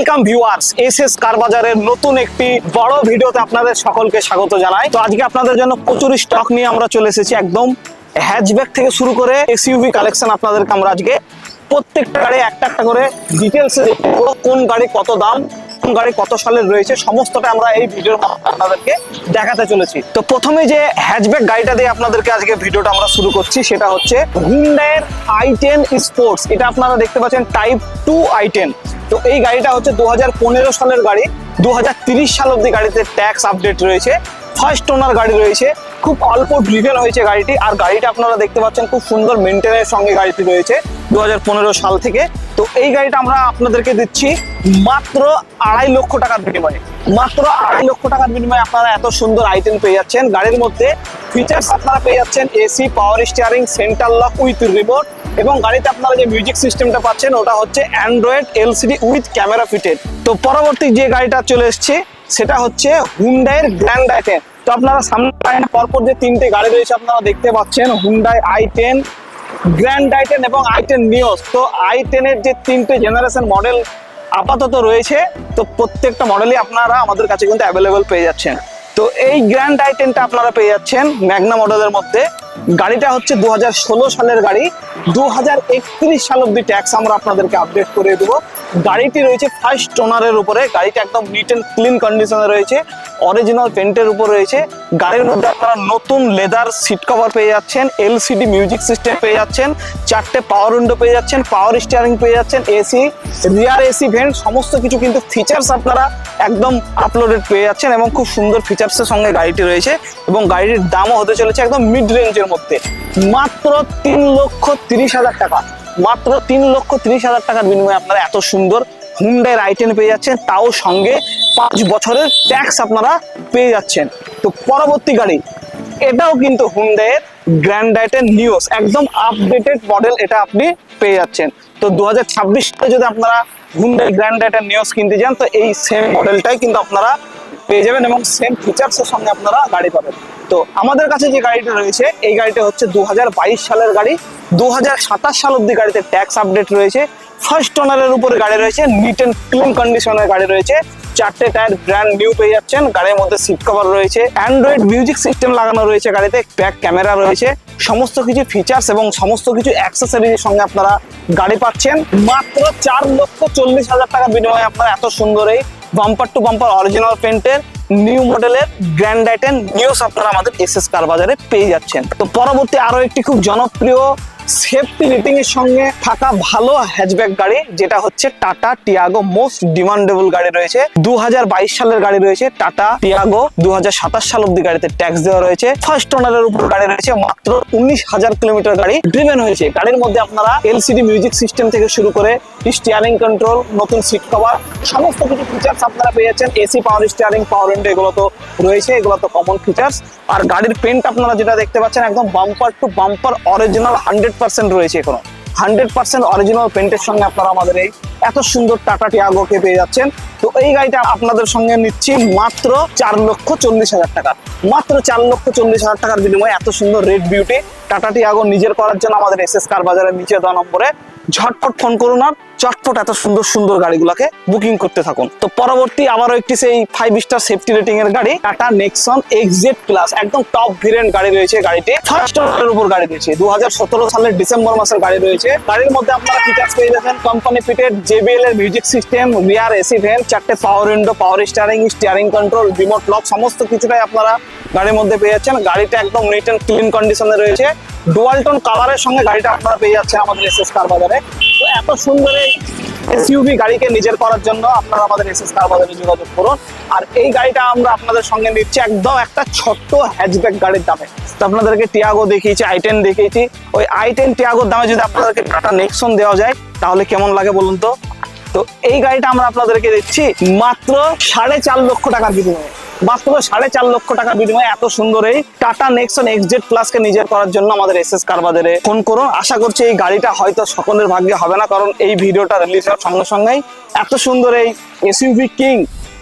Welcome viewers, SS কার বাজারের নতুন একটি বড় ভিডিওতে আপনাদের সকলকে স্বাগত জানাই। তো আজকে আপনাদের জন্য প্রচুর স্টক নিয়ে আমরা চলে এসেছি। একদম হ্যাচব্যাক থেকে শুরু করে এসইউভি কালেকশন আপনাদেরকে আমরা আজকে প্রত্যেকটা গাড়ি একটা একটা করে ডিটেলসে দেখবো। কোন গাড়ি কত দাম, কোন গাড়ি কত সালের রয়েছে, সমস্তটা আমরা এই ভিডিওর মাধ্যমে আপনাদেরকে দেখাতে চলেছি। তো প্রথমে যে হ্যাচব্যাক গাড়িটা দিয়ে আপনাদেরকে আজকে ভিডিওটা আমরা শুরু করছি সেটা হচ্ছে হুন্ডাইয়ের i10 স্পোর্টস। এটা আপনারা দেখতে পাচ্ছেন টাইপ 2 i10। তো এই গাড়িটা হচ্ছে 2015 সালের গাড়ি। 2030 সাল অব্দি গাড়িতে ট্যাক্স আপডেট রয়েছে, ফার্স্ট ওনার গাড়ি রয়েছে, খুব অল্প ড্রিভেন হয়েছে গাড়িটি। আর গাড়িটা আপনারা দেখতে পাচ্ছেন খুব সুন্দর মেনটেনের সঙ্গে গাড়িটি রয়েছে 2015 সাল থেকে। তো এই গাড়িটা আমরা আপনাদেরকে দিচ্ছি মাত্র 2.5 লক্ষ টাকার বিনিময়ে। মাত্র 2.5 লক্ষ টাকার বিনিময়ে আপনারা এত সুন্দর i10 পেয়ে যাচ্ছেন। গাড়ির মধ্যে ফিচার্স আপনারা পেয়ে যাচ্ছেন AC, power steering, centre lock with remote, এবং গাড়িতে আপনারা যে মিউজিক সিস্টেমটা পাচ্ছেন ওটা হচ্ছে Android LCD with camera fitted. তো পরবর্তী যে গাড়িটা চলে এসছে সেটা হচ্ছে হুন্ডাইয়ের গ্র্যান্ড i10। তো আপনারা সামনে পরপর যে তিনটে গাড়ি রয়েছে আপনারা দেখতে পাচ্ছেন, হুন্ডাই i10, গ্র্যান্ড i10 এবং i10 নিওস। তো i10 এর যে তিনটে জেনারেশন মডেল আপাতত রয়েছে, তো প্রত্যেকটা মডেলই আপনারা আমাদের কাছে কিন্তু অ্যাভেলেবেল পেয়ে যাচ্ছেন। তো এই গ্র্যান্ড i10টা আপনারা পেয়ে যাচ্ছেন ম্যাগনা মডেলের মধ্যে। গাড়িটা হচ্ছে 2016 সালের গাড়ি। 2031 সাল অব্দি ট্যাক্স আমরা আপনাদেরকে আপডেট করে দেবো। গাড়িটি রয়েছে ফার্স্ট ওনারের উপরে। গাড়িটা একদম নিট অ্যান্ড ক্লিন কন্ডিশনে রয়েছে, অরিজিনাল পেন্টের উপর রয়েছে। গাড়ির মধ্যে আপনারা নতুন লেদার সিট কভার পেয়ে যাচ্ছেন, এলসিডি মিউজিক সিস্টেম পেয়ে যাচ্ছেন, 4টে পাওয়ার উইন্ডো পেয়ে যাচ্ছেন, পাওয়ার স্টিয়ারিং পেয়ে যাচ্ছেন, এসি, রিয়ার এসি ভেন্ট, সমস্ত কিছু কিন্তু ফিচার্স আপনারা একদম আপলোডেড পেয়ে যাচ্ছেন এবং খুব সুন্দর ফিচার্সের সঙ্গে গাড়িটি রয়েছে। এবং গাড়ির দামও হতে চলেছে একদম মিড রেঞ্জের মধ্যে, মাত্র 3,30,000 টাকা। মাত্র 3,30,000 টাকার বিনিময়ে আপনারা এত সুন্দর হুন্ডাইয়ের i10 পেয়ে যাচ্ছেন, তাও সঙ্গে 5 বছরের ট্যাক্স আপনারা পেয়ে যাচ্ছেন। তো পরবর্তী গাড়ি এটাও কিন্তু হুন্ডাইয়ের গ্র্যান্ড i10 নিওস, একদম আপডেটেড মডেল, এটা আপনি পেয়ে যাচ্ছেন। তো 2026 সালে যদি আপনারা হুন্ডাই গ্র্যান্ড i10 নিওস কিনতে যান তো এই সেম মডেলটাই কিন্তু আপনারা পেয়ে যাবেন এবং সেম ফিচার্সের সঙ্গে আপনারা গাড়ি পাবেন। তো আমাদের কাছে যে গাড়িটা রয়েছে এই গাড়িটা হচ্ছে 2022 সালের গাড়ি। 2027 সাল অব্দি গাড়িতে ট্যাক্স আপডেট রয়েছে, ফার্স্ট ওনারের উপরে গাড়ি রয়েছে, নিট অ্যান্ড ক্লিন কন্ডিশনের গাড়ি রয়েছে, 4টে টায়ার ব্র্যান্ড নিউ পেয়ে যাচ্ছেন। গাড়ির মধ্যে সিট কভার রয়েছে, অ্যান্ড্রয়েড মিউজিক সিস্টেম লাগানো রয়েছে, গাড়িতে ব্যাক ক্যামেরা রয়েছে, সমস্ত কিছু ফিচার্স এবং সমস্ত কিছু অ্যাক্সেসরিজের সঙ্গে আপনারা গাড়ি পাচ্ছেন মাত্র 4,40,000 টাকার বিনিময়ে। আপনারা এত সুন্দর এই বাম্পার টু বাম্পার অরিজিনাল পেন্টের নিউ মডেলের গ্র্যান্ড i10 নিওস আপনারা আমাদের এসএস কার বাজারে পেয়ে যাচ্ছেন। তো পরবর্তী আরো একটি খুব জনপ্রিয় সেফটি রেটিং এর সঙ্গে থাকা ভালো হ্যাচব্যাক গাড়ি, যেটা হচ্ছে টাটা টিয়াগো। মোস্ট ডিমান্ডেবল গাড়ি রয়েছে, 2022 সালের গাড়ি রয়েছে টাটা টিয়াগো। 2027 সাল অব্দি গাড়িতে ট্যাক্স দেওয়া রয়েছে, ফার্স্ট ওনারের উপর গাড়ি রয়েছে, মাত্র 19,000 কিলোমিটার গাড়ি ড্রিভেন হয়েছে। গাড়ির মধ্যে আপনারা এলসিডি মিউজিক সিস্টেম থেকে শুরু করে স্টিয়ারিং কন্ট্রোল, নতুন সিট কভার, সমস্ত কিছু ফিচার্স আপনারা পেয়ে যাচ্ছেন। এসি, পাওয়ার স্টিয়ারিং, পাওয়ার উইন্ডো এগুলো তো রয়েছে, এগুলো তো কমন ফিচার্স। আর গাড়ির পেন্ট আপনারা যেটা দেখতে পাচ্ছেন একদম বাম্পার টু বাম্পার অরিজিনাল 100% রয়েছে, এখনো 100% অরিজিনাল পেন্টের সঙ্গে আপনারা আমাদের এই এত সুন্দর টাটা টিয়াগোকে পেয়ে যাচ্ছেন। তো এই গাড়িটা আপনাদের সঙ্গে নিচ্ছি মাত্র 4,40,000 টাকা। মাত্র 4,40,000 টাকার বিনিময়ে এত সুন্দর রেড বিউটি টাটা টিয়াগো নিজের করার জন্য আমাদের এসএস কার বাজারের নিচে দেওয়া নম্বরে ঝটপট ফোন করুন আর চটপট এত সুন্দর সুন্দর গাড়িগুলোকে বুকিং করতে থাকুন। তো পরবর্তী আবারও একটি সেই 5 স্টার সেফটি রেটিং এর গাড়ি টাটা নেক্সন XZ প্লাস, একদম টপ ভেরিয়েন্ট গাড়ি রয়েছে। গাড়িটি ফার্স্ট ওনারের উপর গাড়ি রয়েছে, 2017 সালের ডিসেম্বর মাসের গাড়ি রয়েছে। গাড়ির মধ্যে আপনারা ফিচার্স পেয়ে যাচ্ছেন কোম্পানি ফিটেড JBL এর music system, rear AC vent, 4টে power window, power steering, steering control, remote lock, সমস্ত কিছুটাই আপনারা গাড়ির মধ্যে পেয়ে যাচ্ছেন। গাড়িটা একদম নিট অ্যান্ড ক্লিন কন্ডিশনে রয়েছে, ডুয়াল টোন কালারের সঙ্গে গাড়িটা আপনারা পেয়ে যাচ্ছেন আমাদের এসএস কার বাজারে। তো এত সুন্দর এই এসইউভি গাড়িকে নিজের করার জন্য আপনারা আমাদের এসএস কার বাজারে যোগাযোগ করুন। আর এই গাড়িটা আমরা আপনাদের সঙ্গে নিচ্ছি একদম একটা ছোট্ট হ্যাচব্যাক গাড়ির দামে। তো আপনাদেরকে টিয়াগো দেখিয়েছি, i10 দেখিয়েছি, ওই i10 টিয়াগোর দামে যদি আপনাদেরকে টাটা নেক্সন দেওয়া যায় তাহলে কেমন লাগে বলুন তো। তো এই গাড়িটা আমরা আপনাদেরকে দিচ্ছি মাত্র 4.5 লক্ষ টাকার বিনিময়ে। মাত্র 4.5 লক্ষ টাকার বিনিময়ে এত সুন্দর এই টাটা নেক্সন XZ প্লাস কে নিজের করার জন্য আমাদের এসএস কার বাজারে ফোন করুন। আশা করছি এই গাড়িটা হয়তো সকলের ভাগ্যে হবে না, কারণ এই ভিডিওটা রিলিজ হওয়ার সঙ্গে সঙ্গেই এত সুন্দর এই এসইউভি কিং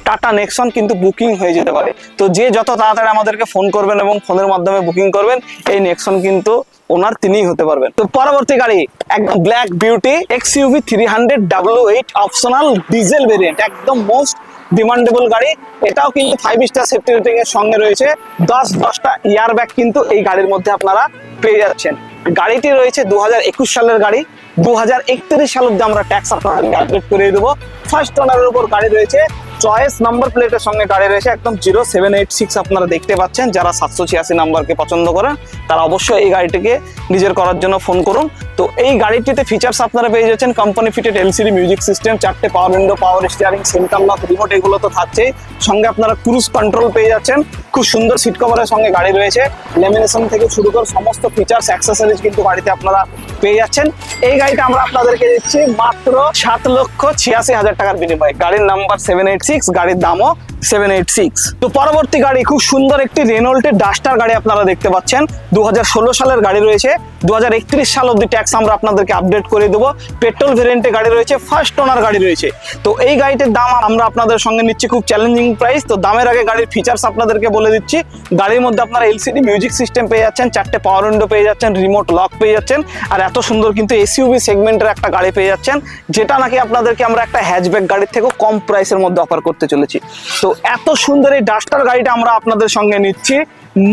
টাটা নেক্সন কিন্তু বুকিং হয়ে যেতে পারে। তো যে যত তাড়াতাড়ি আমাদেরকে ফোন করবেন এবং ফোনের মাধ্যমে বুকিং করবেন, এই নেক্সন কিন্তু ওনার তিনিই হতে পারবেন। তো পরবর্তী গাড়ি একদম black beauty XUV 300 W8 optional diesel variant, একদম মোস্ট ডিমান্ডেবল গাড়ি। এটাও কিন্তু 5 স্টার সেফটি রেটিং এর সঙ্গে রয়েছে। 10টা ইয়ার ব্যাগ কিন্তু এই গাড়ির মধ্যে আপনারা পেয়ে যাচ্ছেন। গাড়িটি রয়েছে 2021 সালের গাড়ি। 2031 সাল অব্দি আমরা ট্যাক্স আপনাদেরকে আপডেট করে দেবো। ফার্স্ট ওনারের উপর গাড়ি রয়েছে, চয়েস নাম্বার প্লেটের সঙ্গে গাড়ি রয়েছে, একদম 0786 আপনারা দেখতে পাচ্ছেন। যারা 786 নাম্বারকে পছন্দ করেন তারা অবশ্যই এই গাড়িটিকে নিজের করার জন্য ফোন করুন। তো এই গাড়িটিতে ফিচার্স আপনারা পেয়ে যাচ্ছেন company fitted LCD music system, 4টে power window, power steering, centre lock, remote, এগুলো তো থাকছেই। সঙ্গে আপনারা ক্রুজ কন্ট্রোল পেয়ে যাচ্ছেন। খুব সুন্দর সিট কভারের সঙ্গে গাড়ি রয়েছে। লেমিনেশন থেকে শুরু করে সমস্ত ফিচার্স অ্যাক্সেসরিজ কিন্তু গাড়িতে আপনারা পেয়ে যাচ্ছেন। এই গাড়িটা আমরা আপনাদেরকে দিচ্ছি মাত্র 7,86,000 টাকার বিনিময়ে। গাড়ির নাম্বার 786, গাড়ির দামও 786। তো পরবর্তী গাড়ি খুব সুন্দর একটি রেনল্টের ডাস্টার গাড়ি আপনারা দেখতে পাচ্ছেন। 2016 সালের গাড়ি রয়েছে। 2031 সাল অব্দি ট্যাক্স আমরা আপনাদেরকে আপডেট করে দেবো। পেট্রোল ভেরিয়েন্টে গাড়ি রয়েছে, ফার্স্ট ওনার গাড়ি রয়েছে। তো এই গাড়িটির দাম আমরা আপনাদের সঙ্গে নিচ্ছি খুব চ্যালেঞ্জিং প্রাইস। তো দামের আগে গাড়ির ফিচার্স আপনাদেরকে বলে দিচ্ছি। গাড়ির মধ্যে আপনারা LCD মিউজিক সিস্টেম পেয়ে যাচ্ছেন, 4টে পাওয়ার উইন্ডো পেয়ে যাচ্ছেন, রিমোট লক পেয়ে যাচ্ছেন, আর এত সুন্দর কিন্তু SUV সেগমেন্টের একটা গাড়ি পেয়ে যাচ্ছেন, যেটা নাকি আপনাদেরকে আমরা একটা হ্যাচব্যাক গাড়ির থেকেও কম প্রাইসের মধ্যে অফার করতে চলেছি। তো এত সুন্দর এই ডাস্টার গাড়িটা আমরা আপনাদের সঙ্গে নিচ্ছি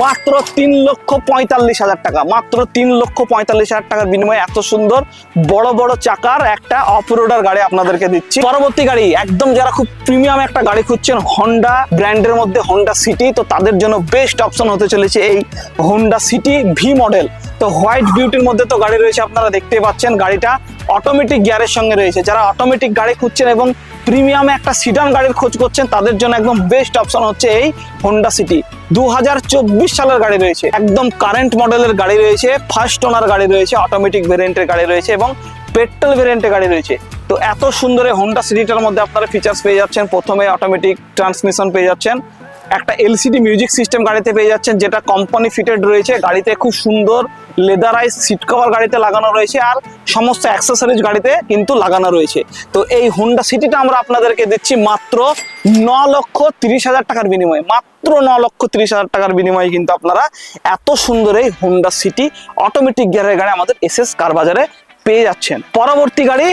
মাত্র 3,45,000 টাকা। মাত্র 3,45,000 টাকার বিনিময়ে এত সুন্দর বড় বড় চাকার একটা অফরোডার গাড়ি আপনাদেরকে দিচ্ছি। পরবর্তী গাড়ি একদম যারা খুব প্রিমিয়াম একটা গাড়ি খুঁজছেন, হন্ডা ব্র্যান্ডের মধ্যে হন্ডা সিটি, তো তাদের জন্য বেস্ট অপশন হতে চলেছে এই হন্ডা সিটি ভি মডেল। তো হোয়াইট বিউটির মধ্যে তো গাড়ি রয়েছে, আপনারা দেখতে পাচ্ছেন। গাড়িটা অটোমেটিক গিয়ারের সঙ্গে রয়েছে। যারা অটোমেটিক গাড়ি খুঁজছেন এবং প্রিমিয়ামে একটা সিডান গাড়ির খোঁজ করছেন, তাদের জন্য একদম বেস্ট অপশন হচ্ছে এই হন্ডা সিটি। 2024 সালের গাড়ি রয়েছে, একদম কারেন্ট মডেলের গাড়ি রয়েছে, ফার্স্ট ওনার গাড়ি রয়েছে, অটোমেটিক ভেরিয়েন্টের গাড়ি রয়েছে এবং পেট্রোল ভেরিয়েন্টের গাড়ি রয়েছে। তো এত সুন্দর এই হন্ডা সিটিটার মধ্যে আপনারা ফিচার্স পেয়ে যাচ্ছেন। প্রথমে অটোমেটিক ট্রান্সমিশন পেয়ে যাচ্ছেন, একটা LCD মিউজিক সিস্টেম গাড়িতে পেয়ে যাচ্ছেন, যেটা কোম্পানি ফিটেড রয়েছে। গাড়িতে খুব সুন্দর লেদারাইজ সিট কভার গাড়িতে লাগানো রয়েছে, আর সমস্ত অ্যাক্সেসরিজ গাড়িতে কিন্তু লাগানো রয়েছে। তো এই হোন্ডা সিটিটা আমরা আপনাদেরকে দিচ্ছি মাত্র 9,30,000 টাকার বিনিময়ে। মাত্র 9,30,000 টাকার বিনিময়ে কিন্তু আপনারা এত সুন্দর এই হোন্ডা সিটি অটোমেটিক গিয়ারের গাড়ি আমাদের SS কার বাজারে পেয়ে যাচ্ছেন। পরবর্তী গাড়ি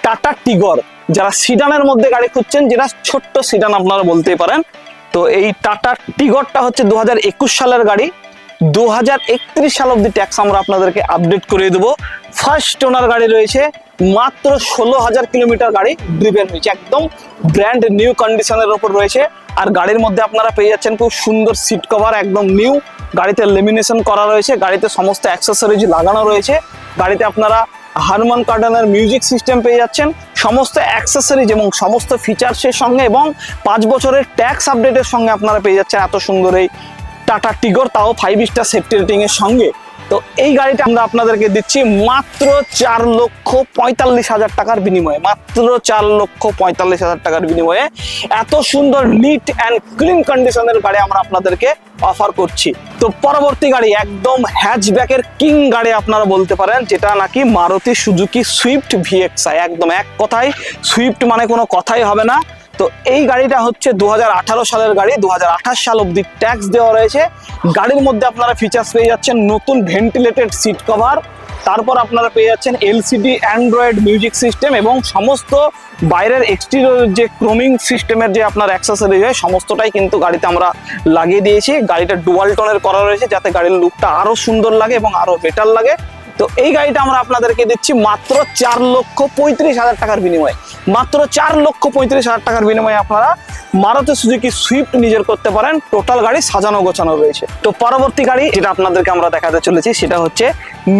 টাটা টিগর। যারা সিডানের মধ্যে গাড়ি খুঁজছেন, যেটা ছোট্ট সিডান আপনারা বলতেই পারেন, তো এই টাটা টিগরটা হচ্ছে 2021 সালের গাড়ি। 2031 সাল অব্দি ট্যাক্স আমরা আপনাদেরকে আপডেট করে দেবো। ফার্স্ট ওনার গাড়ি রয়েছে, মাত্র 16,000 কিলোমিটার গাড়ি ড্রিভেন হয়েছে, একদম ব্র্যান্ড নিউ কন্ডিশনের ওপর রয়েছে। আর গাড়ির মধ্যে আপনারা পেয়ে যাচ্ছেন খুব সুন্দর সিট কভার, একদম নিউ। গাড়িতে লেমিনেশন করা রয়েছে, গাড়িতে সমস্ত অ্যাক্সেসরিজ লাগানো রয়েছে। গাড়িতে আপনারা হারমান কার্ডানের মিউজিক সিস্টেম পেয়ে যাচ্ছেন, সমস্ত অ্যাক্সেসরিজ এবং সমস্ত ফিচার্সের সঙ্গে, এবং 5 বছরের ট্যাক্স আপডেটের সঙ্গে আপনারা পেয়ে যাচ্ছেন এত সুন্দর এই টাটা টিগর, তাও 5 স্টার সেফটি রেটিং এর সঙ্গে। তো এই গাড়িটা আমরা আপনাদেরকে দিচ্ছি মাত্র 4,45,000 টাকার বিনিময়ে। মাত্র 4,45,000 টাকার বিনিময়ে এত সুন্দর নিট অ্যান্ড ক্লিন কন্ডিশনের গাড়ি আমরা আপনাদেরকে অফার করছি। তো পরবর্তী গাড়ি একদম হ্যাচব্যাকের কিং গাড়ি আপনারা বলতে পারেন, যেটা নাকি মারুতি সুজুকি সুইফট VXI। একদম এক কথায় সুইফট মানে কোনো কথাই হবে না। তো এই গাড়িটা হচ্ছে 2018 সালের গাড়ি। 2028 সাল অব্দি ট্যাক্স দেওয়া রয়েছে। গাড়ির মধ্যে আপনারা ফিচার্স পেয়ে যাচ্ছেন নতুন ভেন্টিলেটেড সিট কভার, তারপর আপনারা পেয়ে যাচ্ছেন LCD অ্যান্ড্রয়েড মিউজিক সিস্টেম, এবং সমস্ত বাইরের এক্সটেরিয়র যে ক্রোমিং সিস্টেমের যে আপনার অ্যাক্সেসরিজ হয় সমস্তটাই কিন্তু গাড়িতে আমরা লাগিয়ে দিয়েছি। গাড়িটা ডুয়াল টোনের করা রয়েছে, যাতে গাড়ির লুকটা আরো সুন্দর লাগে এবং আরো বেটার লাগে। তো এই গাড়িটা আমরা আপনাদেরকে দিচ্ছি মাত্র 4,35,000 টাকার বিনিময়ে। মাত্র 4,35,000 টাকার বিনিময়ে আপনারা মারুতি সুজুকি সুইফট নিজের করতে পারেন। টোটাল গাড়ি সাজানো গোছানো রয়েছে। তো পরবর্তী গাড়ি যেটা আপনাদেরকে আমরা দেখাতে চলেছি, সেটা হচ্ছে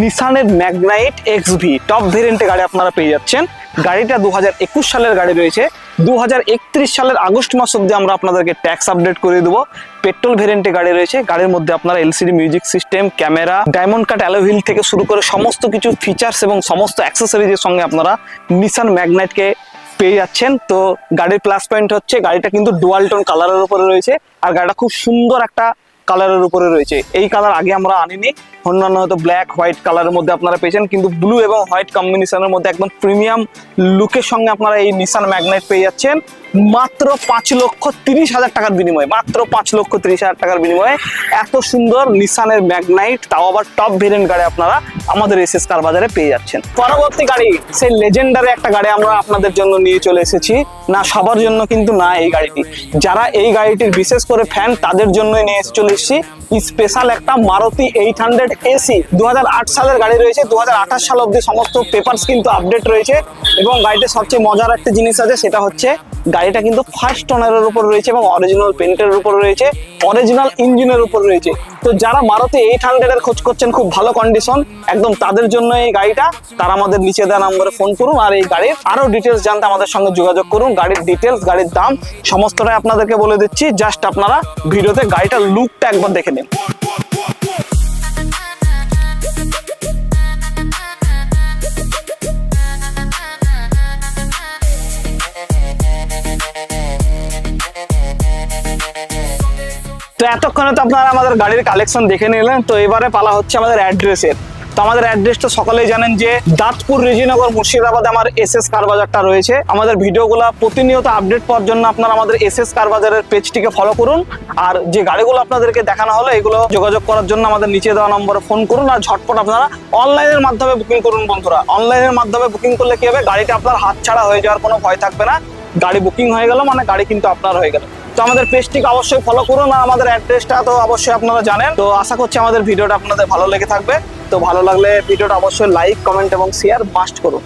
নিসানের ম্যাগনাইট XV টপ ভেরিয়েন্টে গাড়ি আপনারা পেয়ে যাচ্ছেন। গাড়িটা 2021 সালের গাড়ি রয়েছে। 2031 সালের আগস্ট মাস অব্দি আমরা আপনাদেরকে ট্যাক্স আপডেট করে দেবো। পেট্রোল ভেরিয়েন্টে গাড়ি রয়েছে। গাড়ির মধ্যে আপনারা LCD music system, camera, diamond cut alloy wheel থেকে শুরু করে সমস্ত কিছু ফিচার্স এবং সমস্ত অ্যাক্সেসরিজের সঙ্গে আপনারা নিসান ম্যাগনাইটকে পেয়ে যাচ্ছেন। তো গাড়ির প্লাস পয়েন্ট হচ্ছে গাড়িটা কিন্তু ডুয়াল টোন কালারের উপরে রয়েছে, আর গাড়িটা খুব সুন্দর একটা কালারের উপরে রয়েছে। এই কালার আগে আমরা আনিনি, অন্যান্য হয়তো ব্ল্যাক হোয়াইট কালারের মধ্যে আপনারা পেয়েছেন, কিন্তু ব্লু এবং হোয়াইট কম্বিনেশনের মধ্যে একদম প্রিমিয়াম লুকের সঙ্গে আপনারা এই নিসান ম্যাগনাইট পেয়ে যাচ্ছেন। মাত্র 5,30,000 টাকার বিনিময়ে, মাত্র 5,30,000 টাকার বিনিময়ে এত সুন্দর নিসানের ম্যাগনাইট, তাও আবার টপ ভেরিয়েন্ট গাড়ি আপনারা আমাদের এসএস কার বাজারে পেয়ে যাচ্ছেন। পরবর্তী গাড়ি সেই লেজেন্ডারি একটা গাড়ি আমরা আপনাদের জন্য নিয়ে চলে এসেছি। না সবার জন্য কিন্তু না এই গাড়িটি, যারা এই গাড়িটির বিশেষ করে ফ্যান তাদের জন্যই নিয়ে চলে এসেছি স্পেশাল একটা মারুতি 800 এসি। 2008 সালের গাড়ি রয়েছে, 2028 সাল অব্দি সমস্ত পেপারস কিন্তু আপডেট রয়েছে। এবং গাড়িতে সবচেয়ে মজার একটা জিনিস আছে, সেটা হচ্ছে গাড়িটা কিন্তু ফার্স্ট ওনারের উপর রয়েছে এবং অরিজিনাল পেন্টের উপর রয়েছে, অরিজিনাল ইঞ্জিনের উপর রয়েছে। তো যারা মারুতি 800 এর খোঁজ করছেন খুব ভালো কন্ডিশন, একদম তাদের জন্য এই গাড়িটা। তারা আমাদের নিচে দেওয়া নম্বরে ফোন করুন, আর এই গাড়ির আরো ডিটেলস জানতে আমাদের সঙ্গে যোগাযোগ করুন। গাড়ির ডিটেলস, গাড়ির দাম সমস্তটাই আপনাদেরকে বলে দিচ্ছি, জাস্ট আপনারা ভিডিওতে গাড়িটার লুকটা একবার দেখে নিন। তো এতক্ষণে তো আপনারা আমাদের গাড়ির কালেকশন দেখে নিলেন, তো এবারে পালা হচ্ছে আমাদের অ্যাড্রেসের। তো আমাদের অ্যাড্রেসটা সকলেই জানেন যে দাঁতপুর রেজিনগর মুর্শিদাবাদে আমার এসএস কার বাজারটা রয়েছে। আমাদের ভিডিওগুলো প্রতিনিয়ত আপডেট পাওয়ার জন্য আপনারা আমাদের এসএস কার বাজারের পেজটিকে ফলো করুন। আর যে গাড়িগুলো আপনাদেরকে দেখানো হলো এগুলো যোগাযোগ করার জন্য আমাদের নিচে দেওয়া নম্বরে ফোন করুন, আর ঝটপট আপনারা অনলাইনের মাধ্যমে বুকিং করুন। বন্ধুরা, অনলাইনের মাধ্যমে বুকিং করলে কি হবে, গাড়িটা আপনার হাত ছাড়া হয়ে যাওয়ার কোনো ভয় থাকবে না। গাড়ি বুকিং হয়ে গেল মানে গাড়ি কিন্তু আপনার হয়ে গেল। তো আমাদের পেজটিকে অবশ্যই ফলো করুন, আর আমাদের অ্যাড্রেসটা তো অবশ্যই আপনারা জানেন। তো আশা করছি আমাদের ভিডিওটা আপনাদের ভালো লেগে থাকবে। তো ভালো লাগলে ভিডিওটা অবশ্যই লাইক, কমেন্ট এবং শেয়ার মাস্ট করুন।